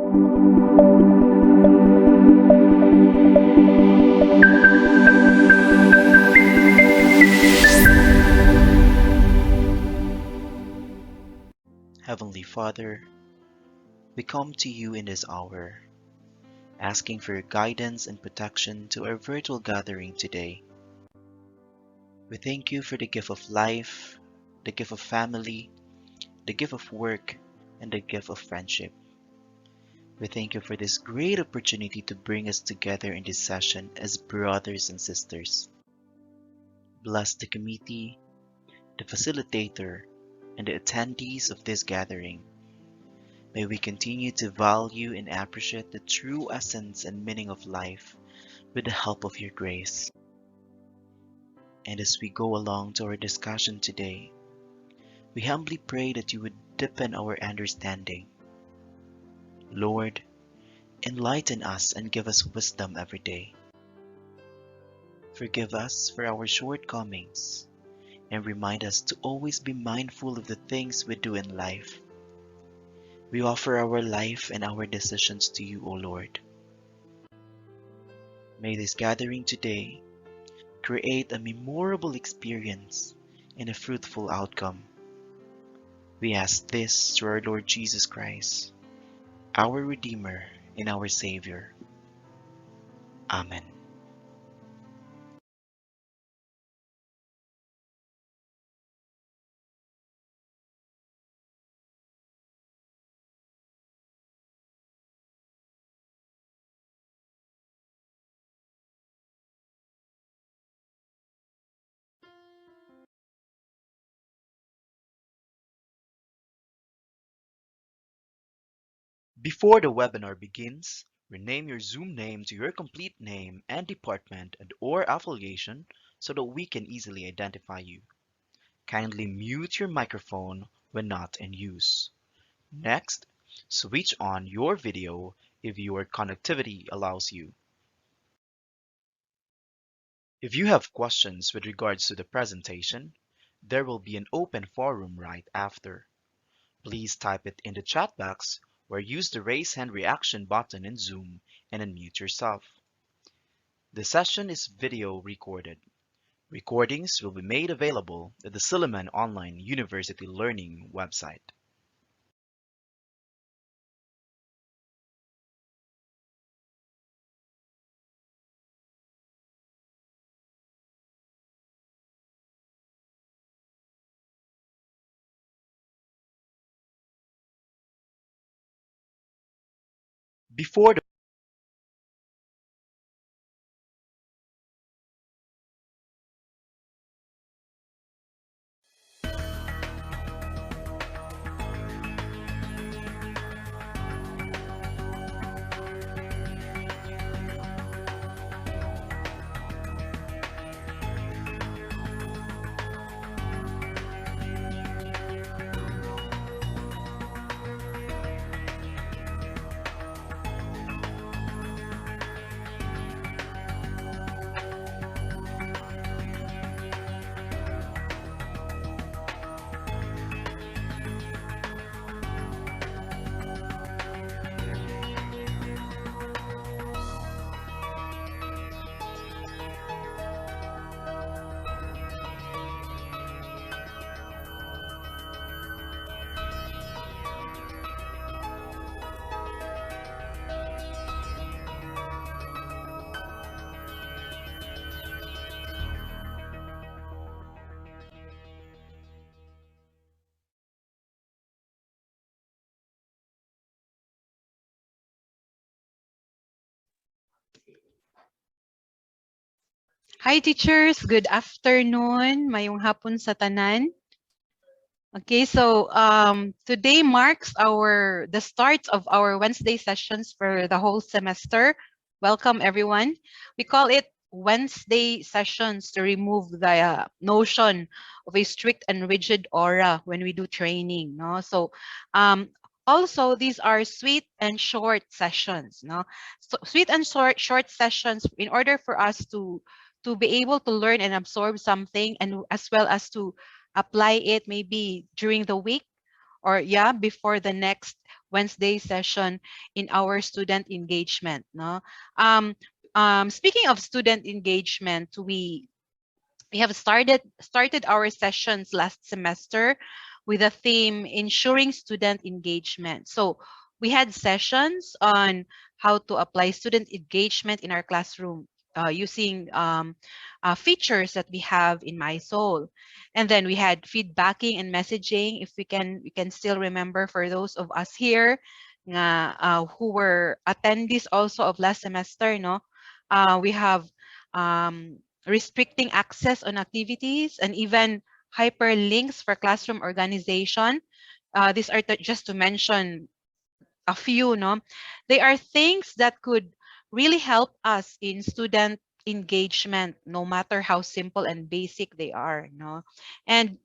Heavenly Father, we come to you in this hour, asking for your guidance and protection to our virtual gathering today. We thank you for the gift of life, the gift of family, the gift of work, and the gift of friendship. We thank you for this great opportunity to bring us together in this session as brothers and sisters. Bless the committee, the facilitator, and the attendees of this gathering. May we continue to value and appreciate the true essence and meaning of life with the help of your grace. And as we go along to our discussion today, we humbly pray that you would deepen our understanding. Lord, enlighten us and give us wisdom every day. Forgive us for our shortcomings and remind us to always be mindful of the things we do in life. We offer our life and our decisions to you, O Lord. May this gathering today create a memorable experience and a fruitful outcome. We ask this through our Lord Jesus Christ, our Redeemer and our Savior. Amen. Before the webinar begins, rename your Zoom name to your complete name and department and/or affiliation so that we can easily identify you. Kindly mute your microphone when not in use. Next, switch on your video if your connectivity allows you. If you have questions with regards to the presentation, there will be an open forum right after. Please type it in the chat box or use the raise hand reaction button in Zoom and unmute yourself. The session is video recorded. Recordings will be made available at the Silliman Online University Learning website. Before the Hi teachers, good afternoon. Mayong hapon sa tanan. Okay, so today marks the start of our Wednesday sessions for the whole semester. Welcome everyone. We call it Wednesday sessions to remove the notion of a strict and rigid aura when we do training. No, so also these are sweet and short sessions. No, so sweet and short sessions in order for us to be able to learn and absorb something, and as well as to apply it maybe during the week or yeah, before the next Wednesday session in our student engagement. No, um, speaking of student engagement, we have started our sessions last semester with a theme ensuring student engagement. So we had sessions on how to apply student engagement in our classroom using features that we have in MySoul. And then we had feedbacking and messaging. If we can still remember, for those of us here who were attendees also of last semester, no, we have um, restricting access on activities, and even hyperlinks for classroom organization. These are just to mention a few, no? They are things that could really help us in student engagement, no matter how simple and basic they are, no? And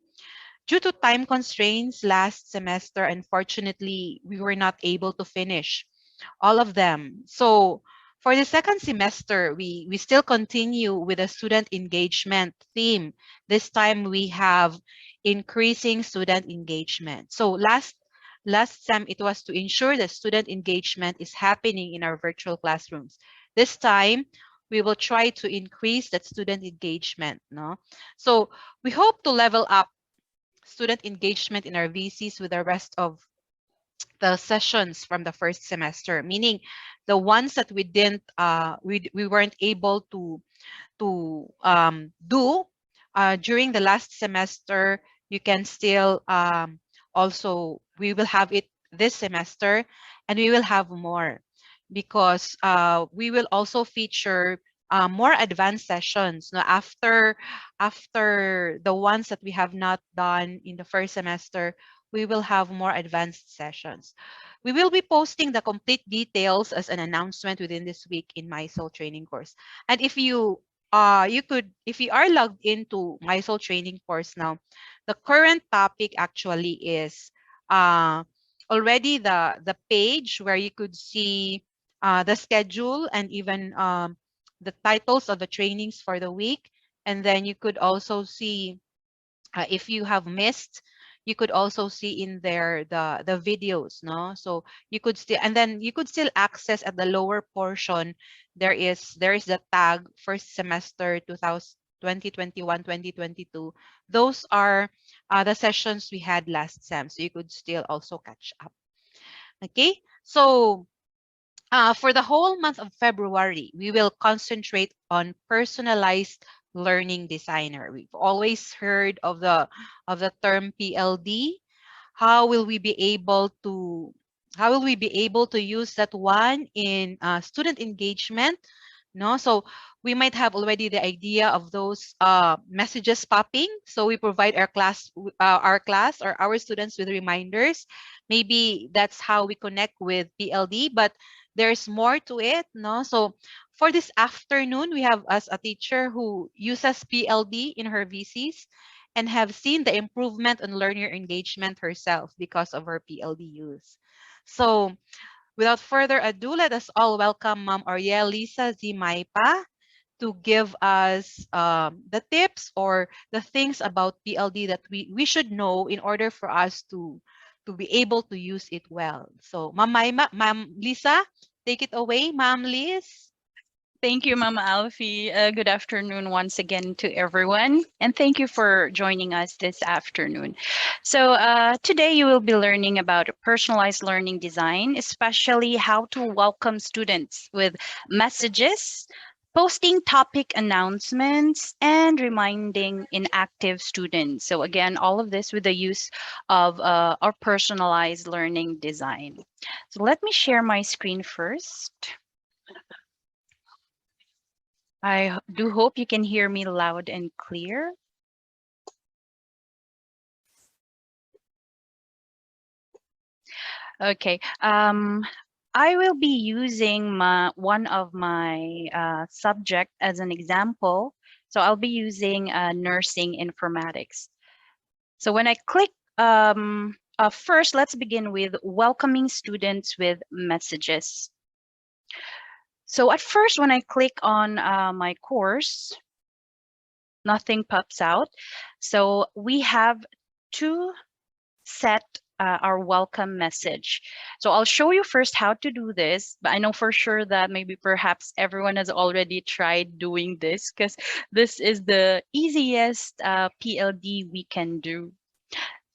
due to time constraints last semester, unfortunately, we were not able to finish all of them. So for the second semester, we still continue with a student engagement theme. This time we have increasing student engagement. So last sem it was to ensure that student engagement is happening in our virtual classrooms. This time we will try to increase that student engagement. No, so we hope to level up student engagement in our VCs with the rest of the sessions from the first semester, meaning the ones that we weren't able to do during the last semester, you can still also, we will have it this semester, and we will have more because we will also feature more advanced sessions. Now, after the ones that we have not done in the first semester, we will have more advanced sessions. We will be posting the complete details as an announcement within this week in my soul training course. And if you are logged into my soul training course now, the current topic actually is uh already the page where you could see the schedule and even the titles of the trainings for the week. And then you could also see, if you have missed, you could also see in there the videos, no? So you could still, and then you could still access at the lower portion. There is the tag first semester 2021 2022. Those are the sessions we had last sem, so you could still also catch up. Okay, so for the whole month of February, we will concentrate on personalized learning designer. We've always heard of the term PLD. How will we be able to use that one in student engagement? No, so we might have already the idea of those messages popping. So we provide our class or our students with reminders. Maybe that's how we connect with PLD, but there's more to it. No, so for this afternoon, we have us a teacher who uses PLD in her VCs and have seen the improvement on learner engagement herself because of her PLD use. So without further ado, let us all welcome Ma'am Oriel Lisa Zimaipa to give us the tips or the things about PLD that we should know in order for us to be able to use it well. So, Ma'am Lisa, take it away, Ma'am Liz. Thank you, Mama Alfie. Good afternoon once again to everyone, and thank you for joining us this afternoon. So, today you will be learning about personalized learning design, especially how to welcome students with messages, posting topic announcements, and reminding inactive students. So, again, all of this with the use of our personalized learning design. So, let me share my screen first. I do hope you can hear me loud and clear. Okay. I will be using one of my subject as an example. So I'll be using nursing informatics. So when I click, first, let's begin with welcoming students with messages. So at first, when I click on my course, nothing pops out. So we have two set our welcome message. So I'll show you first how to do this, but I know for sure that maybe perhaps everyone has already tried doing this because this is the easiest PLD we can do.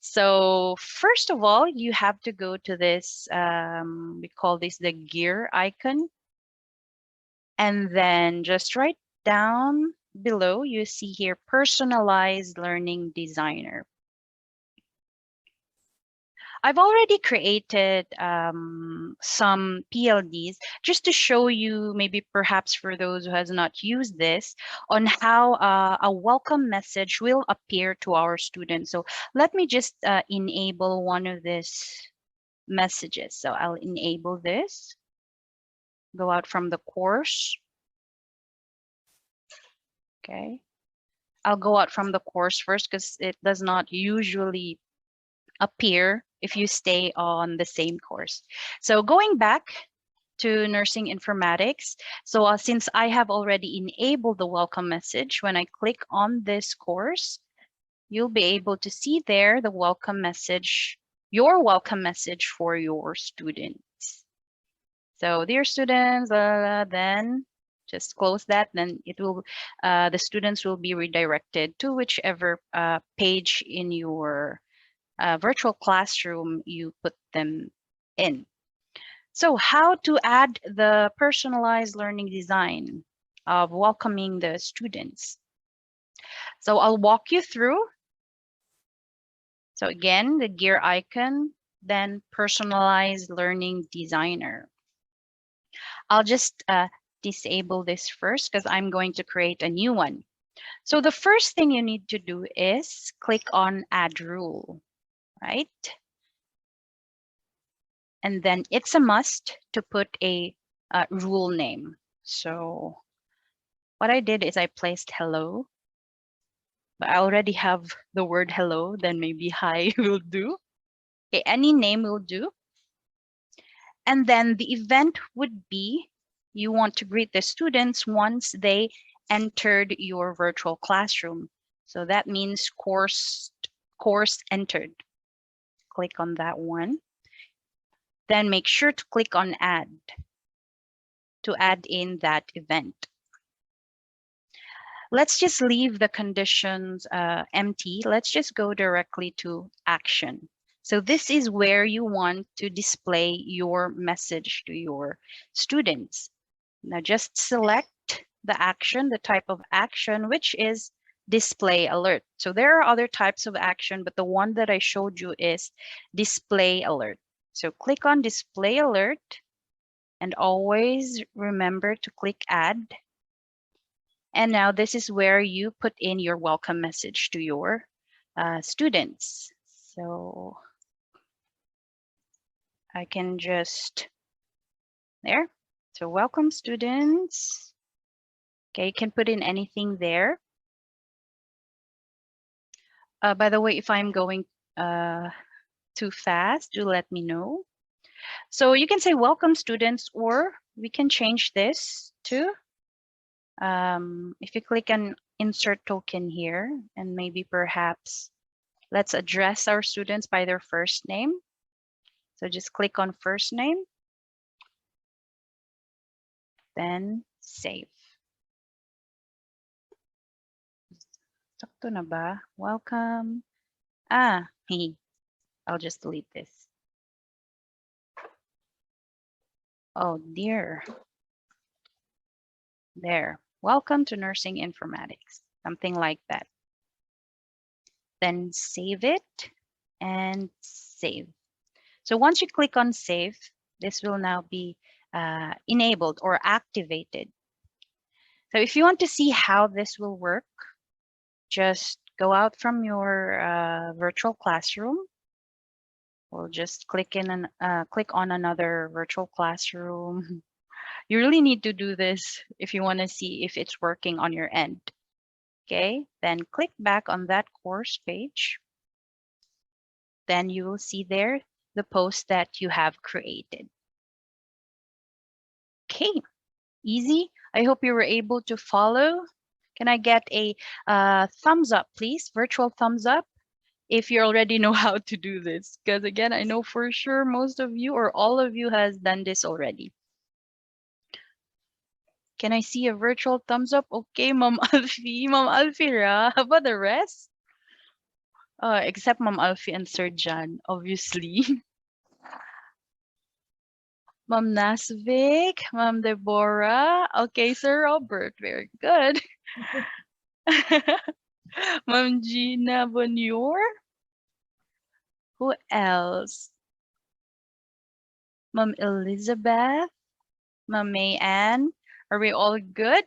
So first of all, you have to go to this, we call this the gear icon. And then just right down below, you see here, personalized learning designer. I've already created some PLDs just to show you, maybe perhaps for those who has not used this, on how a welcome message will appear to our students. So let me just enable one of these messages. So I'll enable this, go out from the course. Okay. I'll go out from the course first because it does not usually appear if you stay on the same course. So going back to nursing informatics. So since I have already enabled the welcome message, when I click on this course, you'll be able to see there the welcome message, your welcome message for your students. So dear students, then just close that, then it will, the students will be redirected to whichever page in your virtual classroom you put them in. So how to add the personalized learning design of welcoming the students. So I'll walk you through. So again, the gear icon, then personalized learning designer. I'll just disable this first because I'm going to create a new one. So the first thing you need to do is click on add rule, right? And then it's a must to put a rule name. So what I did is I placed hello, but I already have the word hello, then maybe hi will do. Okay, any name will do. And then the event would be, you want to greet the students once they entered your virtual classroom. So that means course entered. Click on that one. Then make sure to click on add to add in that event. Let's just leave the conditions empty. Let's just go directly to action. So this is where you want to display your message to your students. Now just select the action, the type of action, which is display alert. So there are other types of action, but the one that I showed you is display alert. So click on display alert and always remember to click add. And now this is where you put in your welcome message to your students. So I can just, there. So welcome students. Okay, you can put in anything there. By the way, if I'm going too fast, do let me know. So you can say welcome students, or we can change this to, if you click on insert token here, and maybe perhaps let's address our students by their first name. So just click on first name, then save. Sakto na ba? Welcome. I'll just delete this. Oh dear. There. Welcome to nursing informatics. Something like that. Then save it and save. So once you click on save, this will now be enabled or activated. So if you want to see how this will work, just go out from your virtual classroom. We'll just click on another virtual classroom. You really need to do this if you want to see if it's working on your end. Okay, then click back on that course page. Then you will see there the post that you have created. Okay, easy. I hope you were able to follow. Can I get a thumbs up, please? Virtual thumbs up. if you already know how to do this, because again, I know for sure most of you or all of you has done this already. Can I see a virtual thumbs up? Okay, Mom Alfie. Mom Alfie, ra. How about the rest? Except Mom Alfie and Sir John, obviously. Mom Nasvik, Mom Deborah. Okay, Sir Robert, very good. Mom Gina Bonjour. Who else? Mom Elizabeth, Mom May Ann. Are we all good?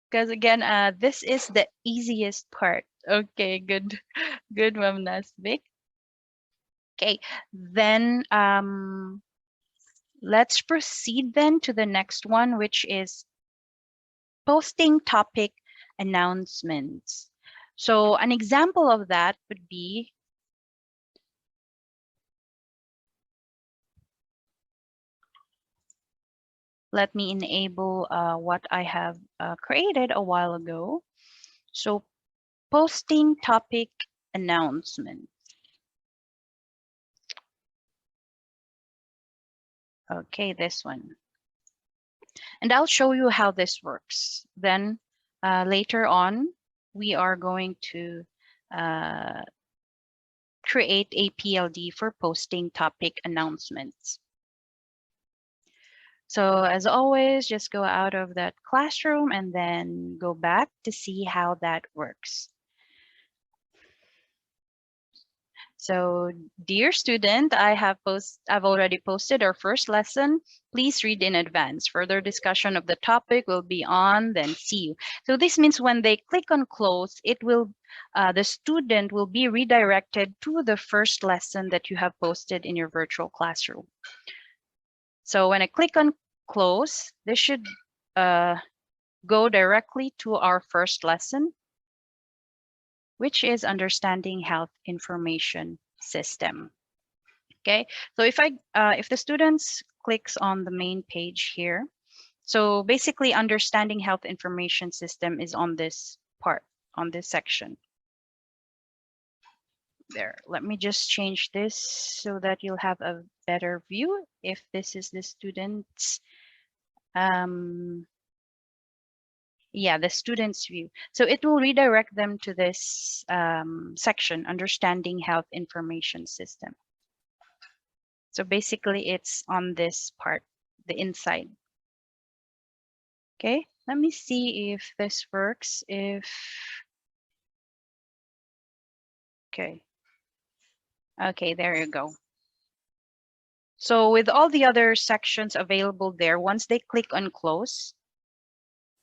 Because again, this is the easiest part. Okay, good, good, Mom Nasvik. Okay, then let's proceed then to the next one, which is posting topic announcements. So an example of that would be, let me enable what I have created a while ago. So posting topic announcement. Okay, this one. And I'll show you how this works. Then later on, we are going to create a PLD for posting topic announcements. So as always, just go out of that classroom and then go back to see how that works. So dear student, I've already posted our first lesson. Please read in advance. Further discussion of the topic will be on, then see you. So this means when they click on close, it will, the student will be redirected to the first lesson that you have posted in your virtual classroom. So when I click on close, this should go directly to our first lesson, which is understanding health information system. Okay, so if the students clicks on the main page here, so basically understanding health information system is on this part, on this section. There, let me just change this so that you'll have a better view if this is the student's yeah, the student's view. So it will redirect them to this section, understanding health information system. So basically it's on this part, the inside. Okay, let me see if this works. Okay, there you go. So with all the other sections available there, once they click on close,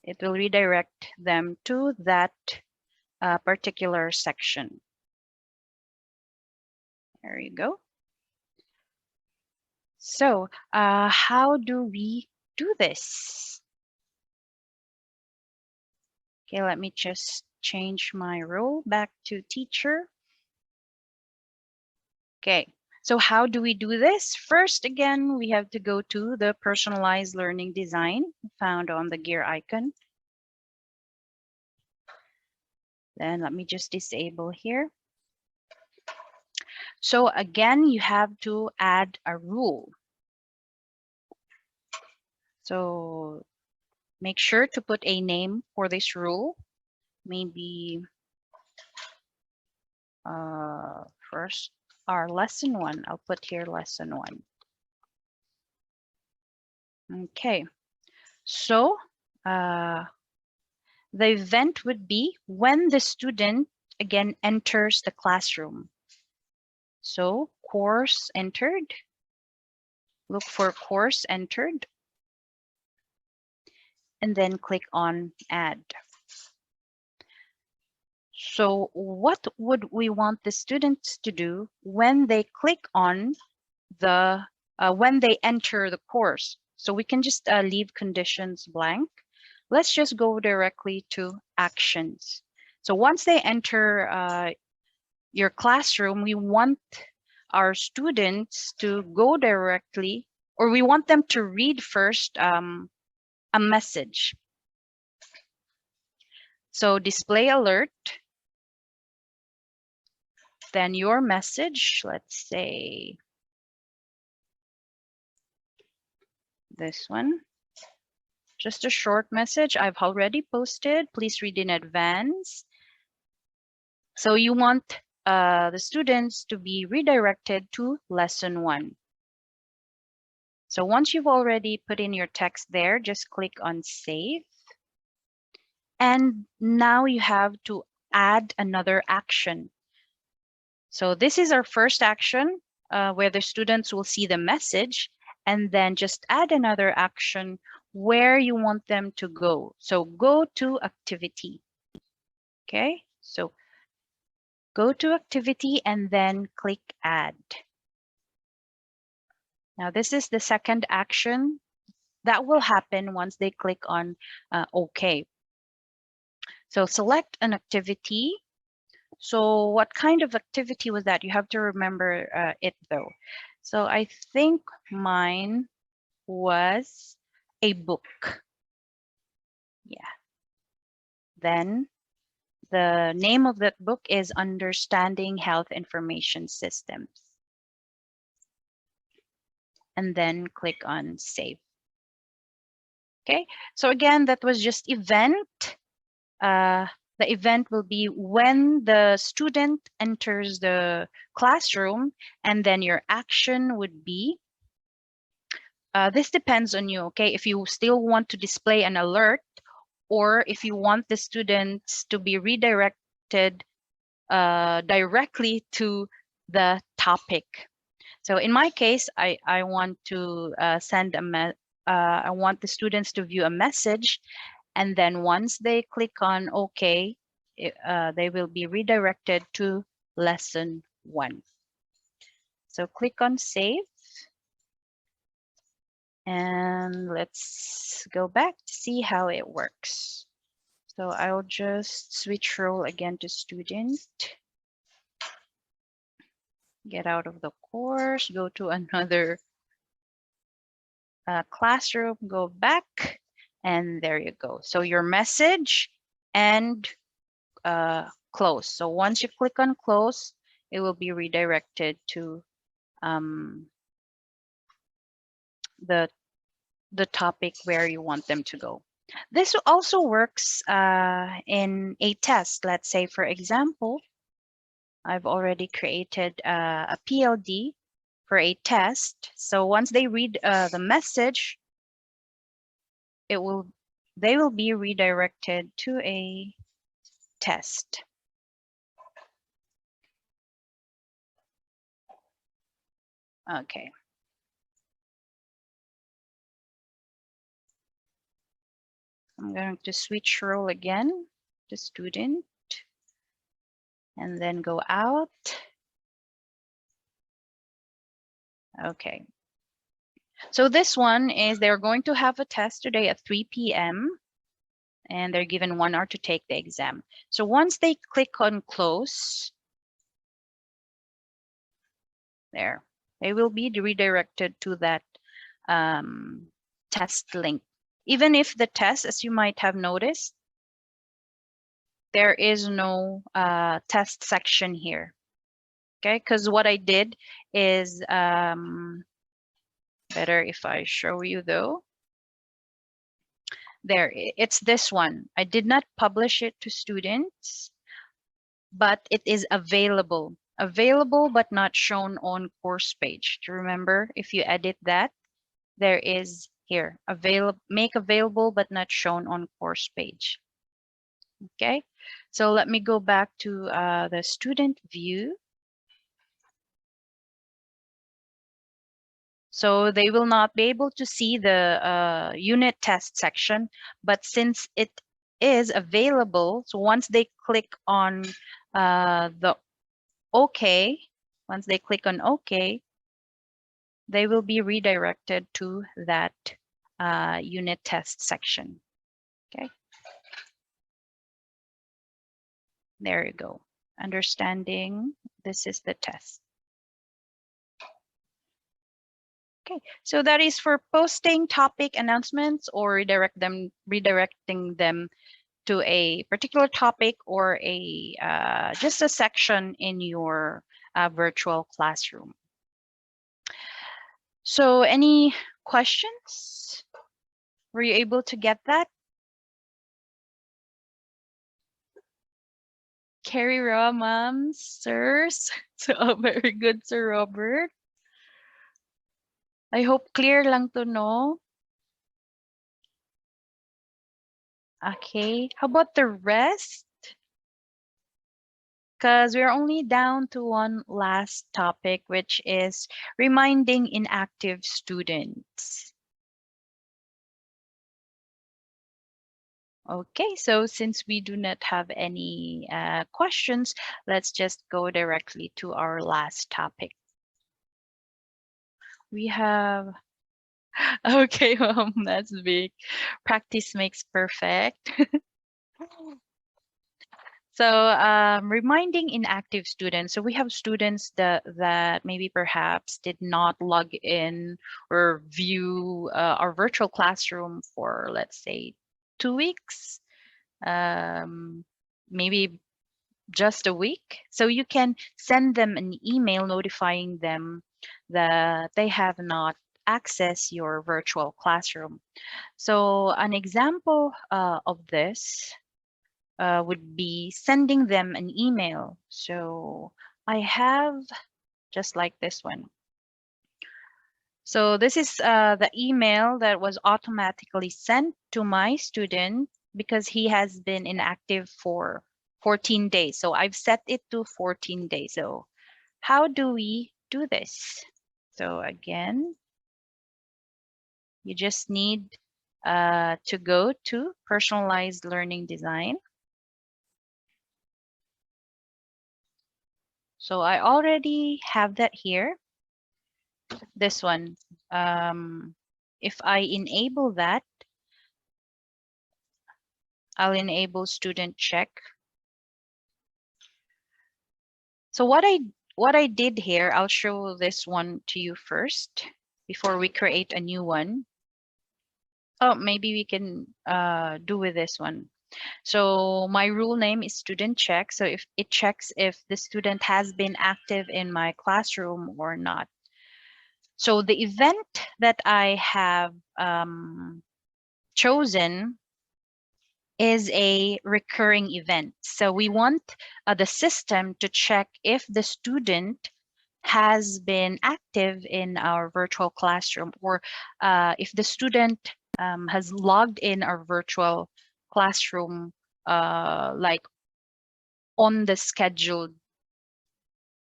it will redirect them to that particular section. There you go. So how do we do this? Okay, let me just change my role back to teacher. Okay, so how do we do this? First, again, we have to go to the personalized learning design found on the gear icon. Then let me just disable here. So again, you have to add a rule. So make sure to put a name for this rule. Maybe first our lesson 1. I'll put here lesson 1. Okay, so the event would be when the student again enters the classroom. So course entered, look for course entered, and then click on add. So what would we want the students to do when they click on the, when they enter the course? So we can just leave conditions blank. Let's just go directly to actions. So once they enter your classroom, we want our students to go directly, or we want them to read first a message. So display alert. then your message, let's say this one, just a short message I've already posted. Please read in advance. So you want the students to be redirected to lesson 1. So once you've already put in your text there, just click on save. And now you have to add another action. So this is our first action where the students will see the message, and then just add another action where you want them to go. So go to activity. Okay, so go to activity and then click add. Now this is the second action that will happen once they click on OK. So select an activity. So what kind of activity was that? You have to remember it though. So I think mine was a book. Yeah. Then the name of that book is Understanding Health Information Systems. And then click on save. Okay, so again, that was just event. The event will be when the student enters the classroom, and then your action would be, this depends on you, okay? If you still want to display an alert, or if you want the students to be redirected directly to the topic. So in my case, I want to send I want the students to view a message, and then once they click on OK, they will be redirected to lesson 1. So click on save. And let's go back to see how it works. So I'll just switch role again to student. Get out of the course, go to another classroom, go back, and there you go. So your message and close. So once you click on close, it will be redirected to the topic where you want them to go. This also works in a test. Let's say, for example, I've already created a PLD for a test. So once they read the message, they will be redirected to a test. Okay. I'm going to switch role again to student and then go out. Okay. So this one is they're going to have a test today at 3 p.m. and they're given 1 hour to take the exam. So once they click on close, there, they will be redirected to that test link. Even if the test, as you might have noticed, there is no test section here. Okay, because what I did is better if I show you though. There, it's this one. I did not publish it to students, but it is available. Available but not shown on course page. Do you remember, if you edit that, there is here, make available but not shown on course page. Okay, so let me go back to the student view. So they will not be able to see the unit test section, but since it is available, so once they click on the OK, once they click on OK, they will be redirected to that unit test section. Okay. There you go. Understanding, this is the test. Okay, so that is for posting topic announcements or redirecting them to a particular topic or a just a section in your virtual classroom. So any questions? Were you able to get that? Carry raw, ma'am, sirs. So, very good, Sir Robert. I hope clear lang to, no? Okay. How about the rest? Because we're only down to one last topic, which is reminding inactive students. Okay, so since we do not have any questions, let's just go directly to our last topic. We have, okay, that's big. Practice makes perfect. So reminding inactive students. So we have students that maybe perhaps did not log in or view our virtual classroom for, let's say, 2 weeks, maybe just a week. So you can send them an email notifying them that they have not accessed your virtual classroom. So an example of this would be sending them an email. So I have just like this one. So this is the email that was automatically sent to my student because he has been inactive for 14 days. So I've set it to 14 days. So how do we do this? So again, you just need to go to personalized learning design. So I already have that here. This one, if I enable that, I'll enable student check. So what I did here, I'll show this one to you first before we create a new one. Oh, maybe we can do with this one. So my rule name is student check. So if it checks if the student has been active in my classroom or not. So the event that I have chosen is a recurring event. So we want the system to check if the student has been active in our virtual classroom or if the student has logged in our virtual classroom like on the scheduled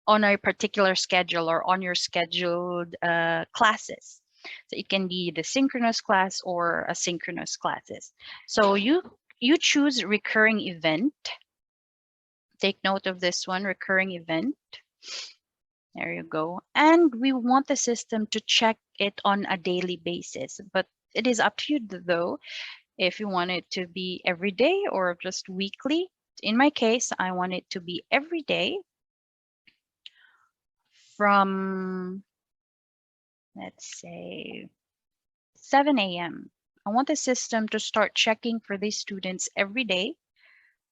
on a particular schedule or on your scheduled classes. So it can be the synchronous class or asynchronous classes. So you choose recurring event. Take note of this one, recurring event. There you go. And we want the system to check it on a daily basis, but it is up to you though, if you want it to be every day or just weekly. In my case, I want it to be every day from, let's say, 7 a.m. I want the system to start checking for these students every day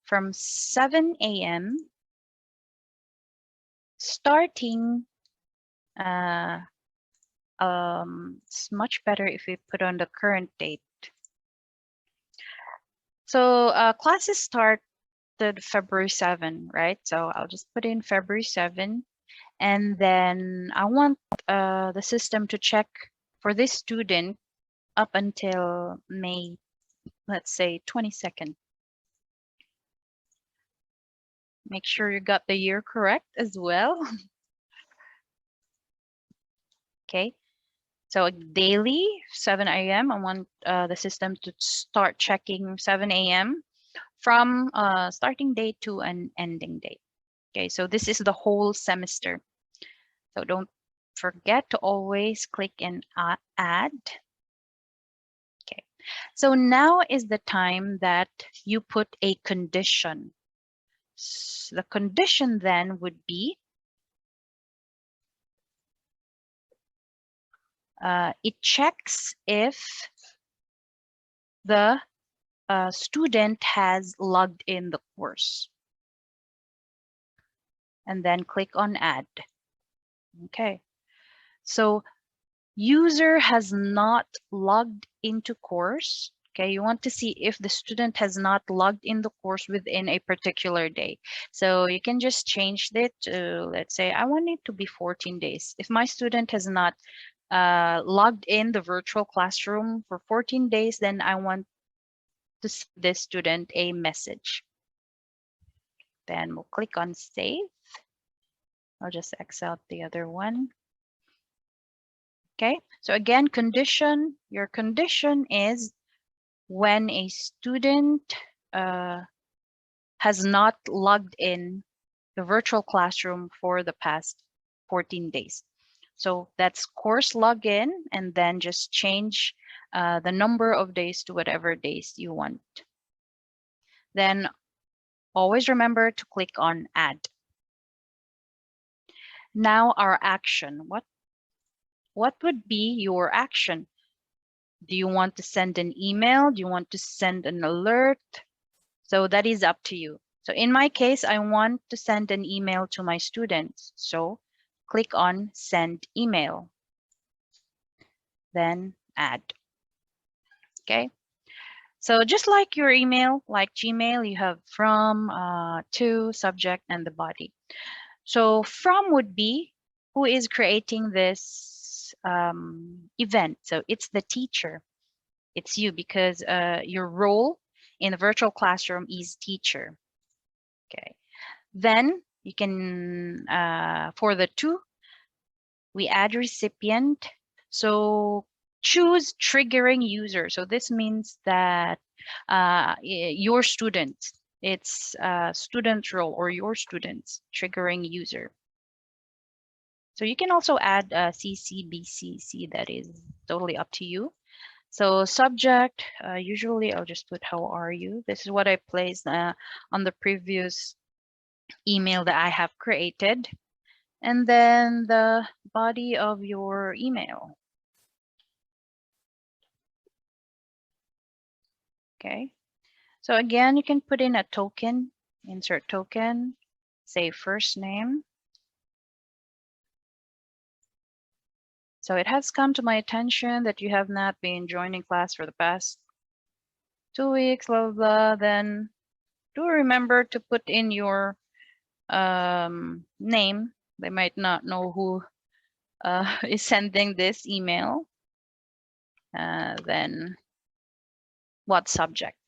from 7 a.m. starting. It's much better if we put on the current date. So classes started February 7, right? So I'll just put in February 7. And then I want the system to check for this student up until May, let's say 22nd. Make sure you got the year correct as well. Okay. So daily, 7 a.m. I want the system to start checking 7 a.m. from starting date to an ending date. Okay, so this is the whole semester. So don't forget to always click and add. Okay, so now is the time that you put a condition. So the condition then would be it checks if the student has logged in the course. And then click on add. Okay. So user has not logged into course. Okay, you want to see if the student has not logged in the course within a particular day. So you can just change it to, let's say, I want it to be 14 days. If my student has not logged in the virtual classroom for 14 days, then I want to send this student a message. Then we'll click on save. I'll just X out the other one. Okay, so again, your condition is when a student has not logged in the virtual classroom for the past 14 days. So that's course login, and then just change the number of days to whatever days you want. Then always remember to click on add. Now our action. What would be your action? Do you want to send an email? Do you want to send an alert? So that is up to you. So in my case, I want to send an email to my students. So click on send email, then add. Okay. So just like your email, like Gmail, you have from, to, subject, and the body. So from would be who is creating this event. So it's the teacher. It's you, because your role in the virtual classroom is teacher. Okay. Then you can, for the to, we add recipient. So choose triggering user. So this means that your student, it's student role or your students triggering user. So you can also add CCBCC, that is totally up to you. So subject, usually I'll just put how are you. This is what I placed on the previous email that I have created. And then the body of your email. Okay. So again, you can put in a token, insert token, say first name. So it has come to my attention that you have not been joining class for the past 2 weeks, blah, blah, blah. Then do remember to put in your name. They might not know who is sending this email. Then what subject?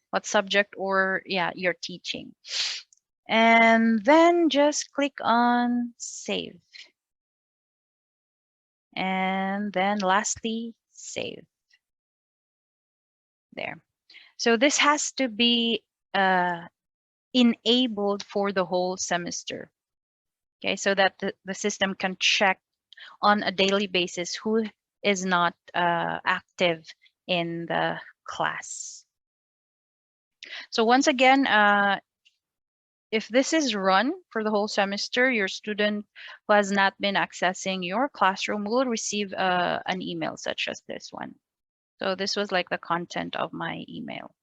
What subject, or yeah, you're teaching. And then just click on save. And then lastly, save. There. So this has to be enabled for the whole semester. Okay, so that the system can check on a daily basis who is not active in the class. So once again, if this is run for the whole semester, your student who has not been accessing your classroom will receive an email such as this one. So this was like the content of my email.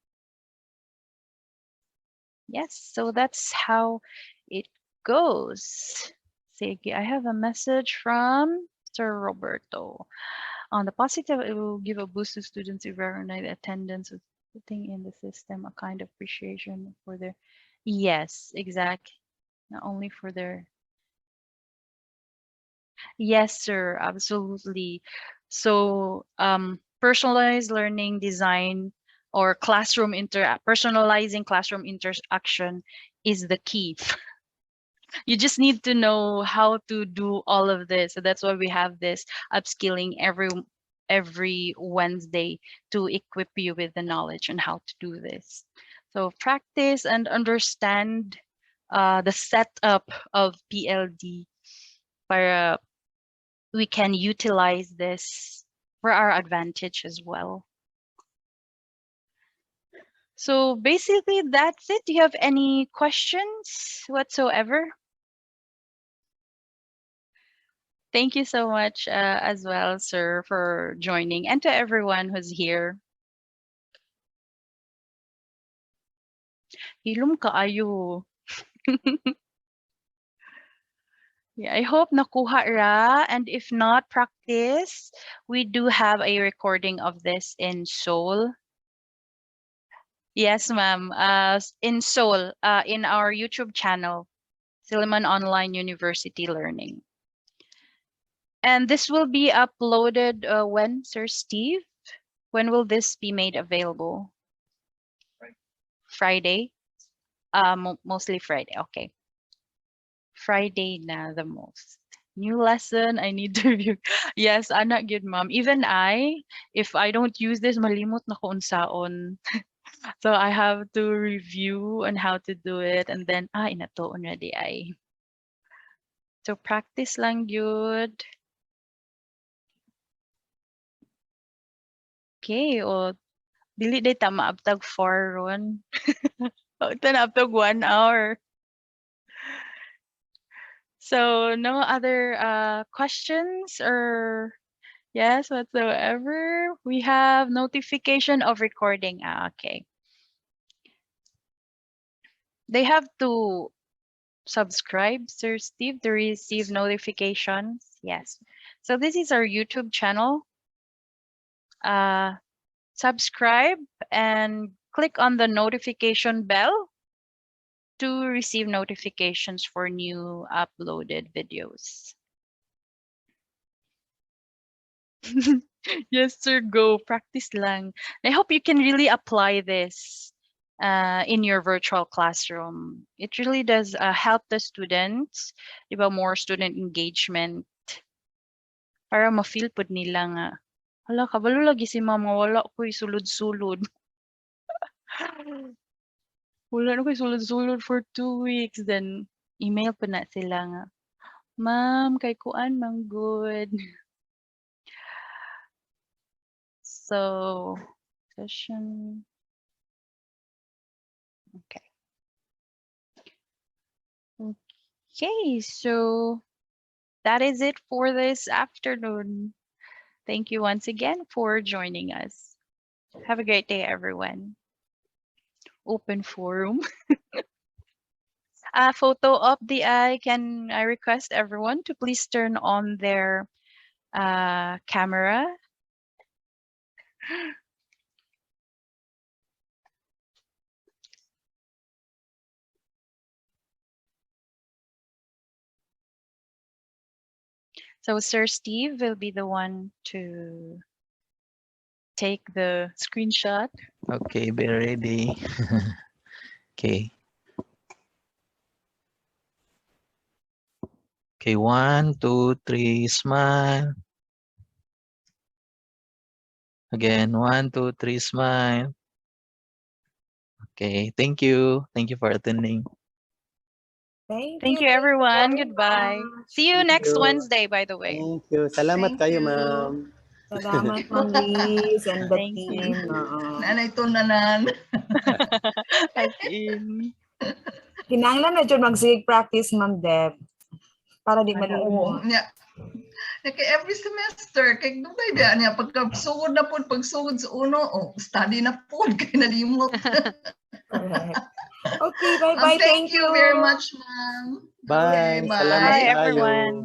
Yes, so that's how it goes. Sige, I have a message from Sir Roberto. On the positive, it will give a boost to students who recognize attendance with putting in the system, a kind of appreciation for their, yes, exactly. Not only for their, yes, sir, absolutely. So personalized learning design or personalizing classroom interaction is the key. You just need to know how to do all of this. So that's why we have this upskilling every Wednesday to equip you with the knowledge on how to do this. So practice and understand the setup of PLD para we can utilize this for our advantage as well. So basically that's it. Do you have any questions whatsoever? Thank you so much as well, sir, for joining, and to everyone who's here. Hilom kaayo. Yeah, I hope nakuha ra. And if not, practice. We do have a recording of this in Seoul. Yes, ma'am. In Seoul, in our YouTube channel, Silliman Online University Learning. And this will be uploaded when, Sir Steve? When will this be made available? Friday? Mostly Friday. Okay. Friday na the most. New lesson, I need to review. Yes, anak good mom. Even I, if I don't use this, malimot na ko unsaon. So I have to review on how to do it, and then inatoon na di ay. So practice lang good. Okay, o dili day ta maabtag 4 ron. O ito na abtag 1 hour. So no other questions or yes whatsoever. We have notification of recording. Okay. They have to subscribe, Sir Steve, to receive notifications. Yes. So this is our YouTube channel. Subscribe and click on the notification bell to receive notifications for new uploaded videos. Yes, sir. Go practice lang. I hope you can really apply this in your virtual classroom. It really does help the students, diba, more student engagement para ma-feel pod nila nga. Hala, kabalo lagi si mama, wala ko'y sulod-sulod. Wala na ko'y sulod-sulod for 2 weeks. Then, email pa na sila nga, ma'am, kay kuan mang good. So, session. Okay. Okay, so that is it for this afternoon. Thank you once again for joining us. Have a great day, everyone. Open forum. Photo of the eye. Can I request everyone to please turn on their camera? So Sir Steve will be the one to take the screenshot. Okay, be ready. Okay. Okay, 1, 2, 3, smile. Again, 1, 2, 3, smile. Okay, thank you. Thank you for attending. Thank you, everyone. Very Goodbye. much. See you Thank next you. Wednesday, by the way. Thank you. Salamat Thank kayo, you. ma'am. Salamat, Ma'am Liz and the Thank you. team. Nanay tunanan. As in. Kinahanglan na dyan mag-sig practice, Ma'am Deb. Para di Oo. malimot. Kay every semester, kay dugay ba niya pagkasugod na pud pagsugod sa uno, study na pud kay nalimot. Correct. Okay, bye-bye. Thank you very much, ma'am. Bye. Okay, Salamat Bye, kayo. everyone.